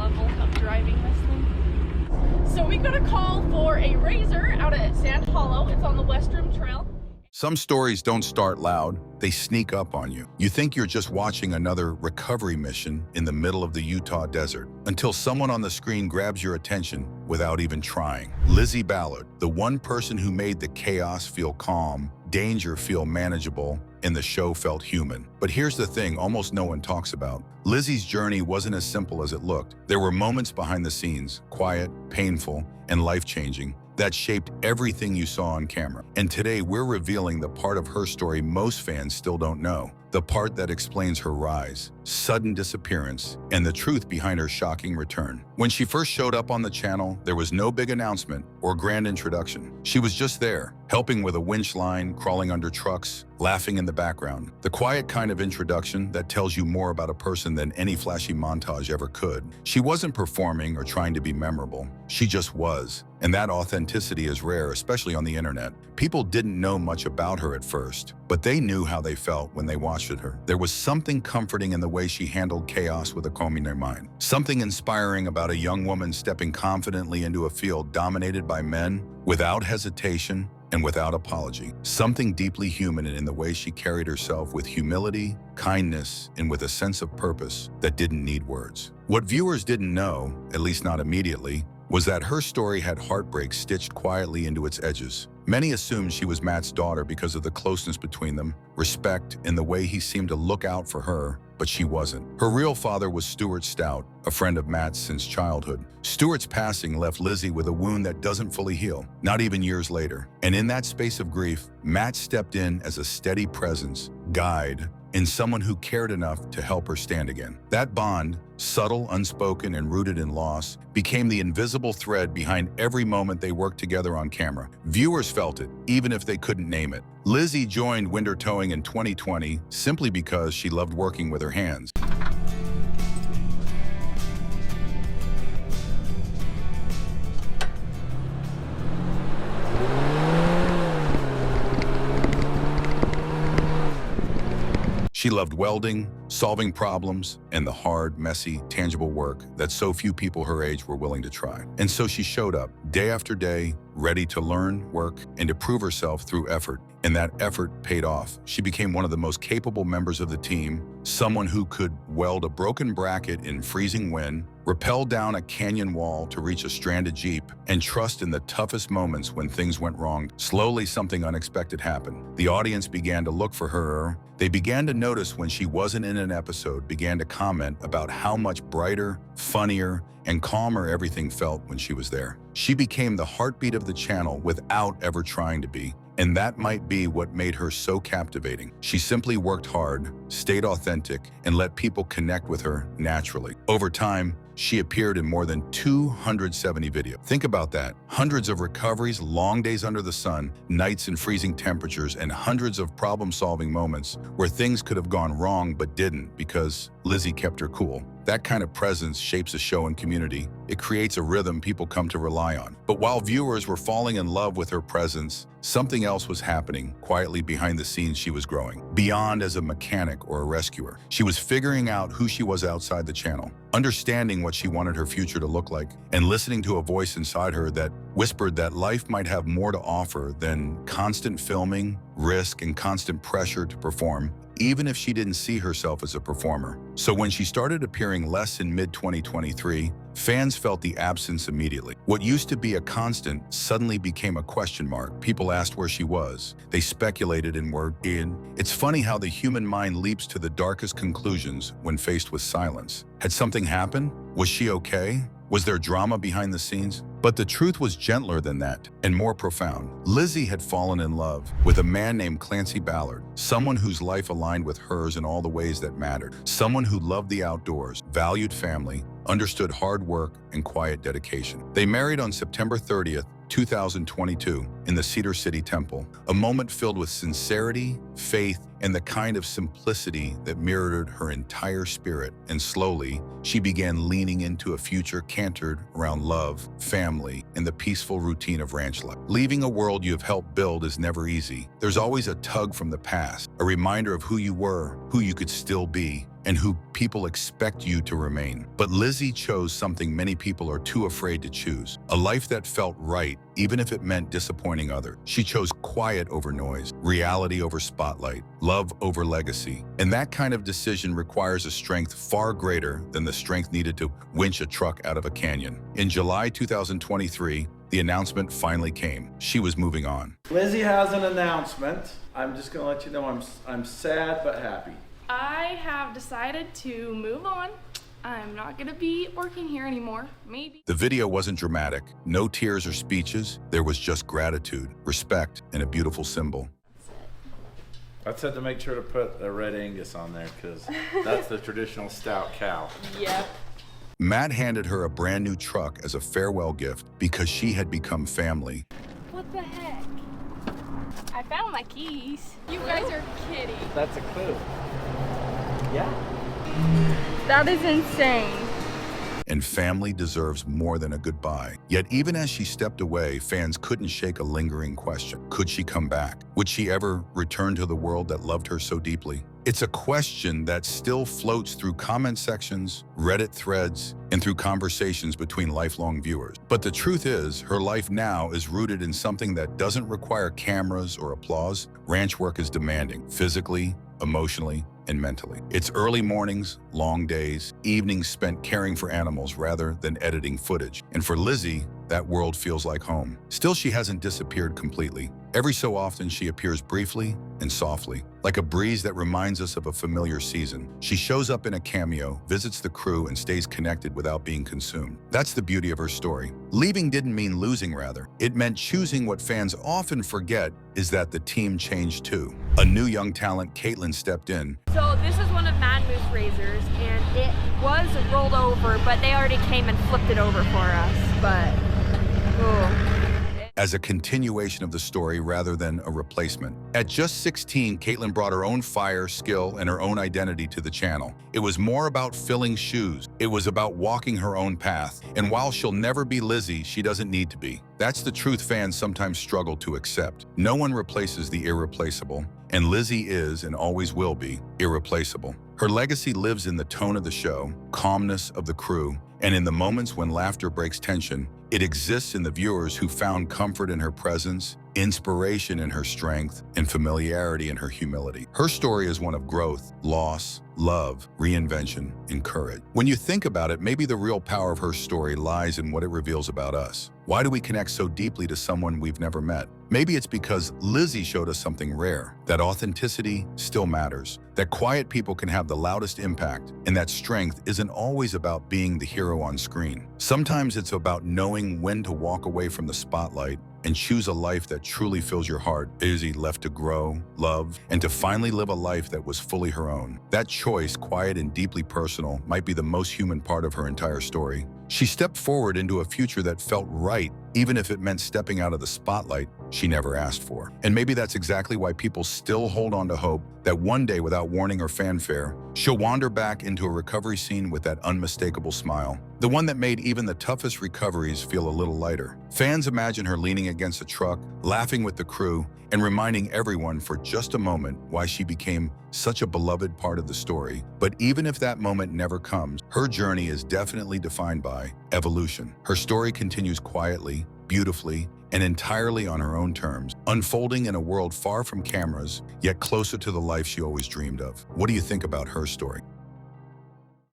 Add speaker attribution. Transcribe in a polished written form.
Speaker 1: level of driving this thing. So we got a call for a razor out at Sand Hollow. It's on the West Rim Trail.
Speaker 2: Some stories don't start loud, they sneak up on you. You think you're just watching another recovery mission in the middle of the Utah desert, until someone on the screen grabs your attention without even trying. Lizzy Ballard, the one person who made the chaos feel calm, danger feel manageable, and the show felt human. But here's the thing almost no one talks about. Lizzy's journey wasn't as simple as it looked. There were moments behind the scenes, quiet, painful, and life-changing, that shaped everything you saw on camera. And today we're revealing the part of her story most fans still don't know. The part that explains her rise, sudden disappearance, and the truth behind her shocking return. When she first showed up on the channel, there was no big announcement or grand introduction. She was just there, helping with a winch line, crawling under trucks, laughing in the background. The quiet kind of introduction that tells you more about a person than any flashy montage ever could. She wasn't performing or trying to be memorable. She just was. And that authenticity is rare, especially on the internet. People didn't know much about her at first, but they knew how they felt when they watched her. There was something comforting in the way she handled chaos with a calm in her mind. Something inspiring about a young woman stepping confidently into a field dominated by men without hesitation and without apology. Something deeply human in the way she carried herself with humility, kindness, and with a sense of purpose that didn't need words. What viewers didn't know, at least not immediately, was that her story had heartbreak stitched quietly into its edges. Many assumed she was Matt's daughter because of the closeness between them, respect, and the way he seemed to look out for her, but she wasn't. Her real father was Stuart Stout, a friend of Matt's since childhood. Stuart's passing left Lizzy with a wound that doesn't fully heal, not even years later. And in that space of grief, Matt stepped in as a steady presence, guide, and someone who cared enough to help her stand again. That bond, subtle, unspoken, and rooted in loss, became the invisible thread behind every moment they worked together on camera. Viewers felt it, even if they couldn't name it. Lizzy joined Winter Towing in 2020 simply because she loved working with her hands. She loved welding, solving problems, and the hard, messy, tangible work that so few people her age were willing to try. And so she showed up, day after day, ready to learn, work, and to prove herself through effort. And that effort paid off. She became one of the most capable members of the team, someone who could weld a broken bracket in freezing wind, rappel down a canyon wall to reach a stranded Jeep, and trust in the toughest moments when things went wrong. Slowly, something unexpected happened. The audience began to look for her. They began to notice when she wasn't in an episode, began to comment about how much brighter, funnier, and calmer everything felt when she was there. She became the heartbeat of the channel without ever trying to be. And that might be what made her so captivating. She simply worked hard, stayed authentic, and let people connect with her naturally. Over time, she appeared in more than 270 videos. Think about that. Hundreds of recoveries, long days under the sun, nights in freezing temperatures, and hundreds of problem-solving moments where things could have gone wrong but didn't because Lizzy kept her cool. That kind of presence shapes a show and community. It creates a rhythm people come to rely on. But while viewers were falling in love with her presence, something else was happening quietly behind the scenes. She was growing beyond as a mechanic or a rescuer. She was figuring out who she was outside the channel, understanding what she wanted her future to look like, and listening to a voice inside her that whispered that life might have more to offer than constant filming, risk, and constant pressure to perform, even if she didn't see herself as a performer. So when she started appearing less in mid-2023, fans felt the absence immediately. What used to be a constant suddenly became a question mark. People asked where she was. They speculated and were in. It's funny how the human mind leaps to the darkest conclusions when faced with silence. Had something happened? Was she okay? Was there drama behind the scenes? But the truth was gentler than that and more profound. Lizzy had fallen in love with a man named Clancy Ballard, someone whose life aligned with hers in all the ways that mattered, someone who loved the outdoors, valued family, understood hard work and quiet dedication. They married on September 30th, 2022 in the Cedar City Temple, a moment filled with sincerity, faith, and the kind of simplicity that mirrored her entire spirit. And slowly, she began leaning into a future centered around love, family, and the peaceful routine of ranch life. Leaving a world you have helped build is never easy. There's always a tug from the past, a reminder of who you were, who you could still be, and who people expect you to remain. But Lizzy chose something many people are too afraid to choose, a life that felt right, even if it meant disappointing others. She chose quiet over noise, reality over spotlight, love over legacy. And that kind of decision requires a strength far greater than the strength needed to winch a truck out of a canyon. In July 2023, the announcement finally came. She was moving on.
Speaker 3: Lizzy has an announcement. I'm just gonna let you know I'm sad but happy.
Speaker 1: I have decided to move on. I'm not gonna be working here anymore, maybe.
Speaker 2: The video wasn't dramatic, no tears or speeches. There was just gratitude, respect, and a beautiful symbol.
Speaker 3: I said to make sure to put a red Angus on there because that's the traditional stout cow.
Speaker 1: Yep.
Speaker 2: Matt handed her a brand new truck as a farewell gift because she had become family.
Speaker 1: What the heck? I found my keys. You guys are kidding.
Speaker 3: That's a clue. Yeah.
Speaker 1: That is insane.
Speaker 2: And family deserves more than a goodbye. Yet even as she stepped away, fans couldn't shake a lingering question. Could she come back? Would she ever return to the world that loved her so deeply? It's a question that still floats through comment sections, Reddit threads, and through conversations between lifelong viewers. But the truth is, her life now is rooted in something that doesn't require cameras or applause. Ranch work is demanding, physically, emotionally, and mentally. It's early mornings, long days, evenings spent caring for animals rather than editing footage. And for Lizzy, that world feels like home. Still, she hasn't disappeared completely. Every so often, she appears briefly and softly, like a breeze that reminds us of a familiar season. She shows up in a cameo, visits the crew, and stays connected without being consumed. That's the beauty of her story. Leaving didn't mean losing, rather. It meant choosing. What fans often forget is that the team changed too. A new young talent, Caitlyn, stepped in.
Speaker 4: So this is one of Mad Moose razors, and it was rolled over, but they already came and flipped it over for us. But,
Speaker 2: as a continuation of the story rather than a replacement. At just 16, Caitlyn brought her own fire, skill, and her own identity to the channel. It was more about filling shoes. It was about walking her own path. And while she'll never be Lizzy, she doesn't need to be. That's the truth fans sometimes struggle to accept. No one replaces the irreplaceable, and Lizzy is, and always will be, irreplaceable. Her legacy lives in the tone of the show, calmness of the crew, and in the moments when laughter breaks tension. It exists in the viewers who found comfort in her presence, inspiration in her strength, and familiarity in her humility. Her story is one of growth, loss, love, reinvention, and courage. When you think about it, maybe the real power of her story lies in what it reveals about us. Why do we connect so deeply to someone we've never met? Maybe it's because Lizzy showed us something rare, that authenticity still matters, that quiet people can have the loudest impact, and that strength isn't always about being the hero on screen. Sometimes it's about knowing when to walk away from the spotlight and choose a life that truly fills your heart. Lizzy left to grow, love, and to finally live a life that was fully her own. That choice, quiet and deeply personal, might be the most human part of her entire story. She stepped forward into a future that felt right, even if it meant stepping out of the spotlight she never asked for. And maybe that's exactly why people still hold on to hope that one day, without warning or fanfare, she'll wander back into a recovery scene with that unmistakable smile, the one that made even the toughest recoveries feel a little lighter. Fans imagine her leaning against a truck, laughing with the crew, and reminding everyone for just a moment why she became such a beloved part of the story. But even if that moment never comes, her journey is definitely defined by evolution. Her story continues quietly, beautifully, and entirely on her own terms, unfolding in a world far from cameras, yet closer to the life she always dreamed of. What do you think about her story?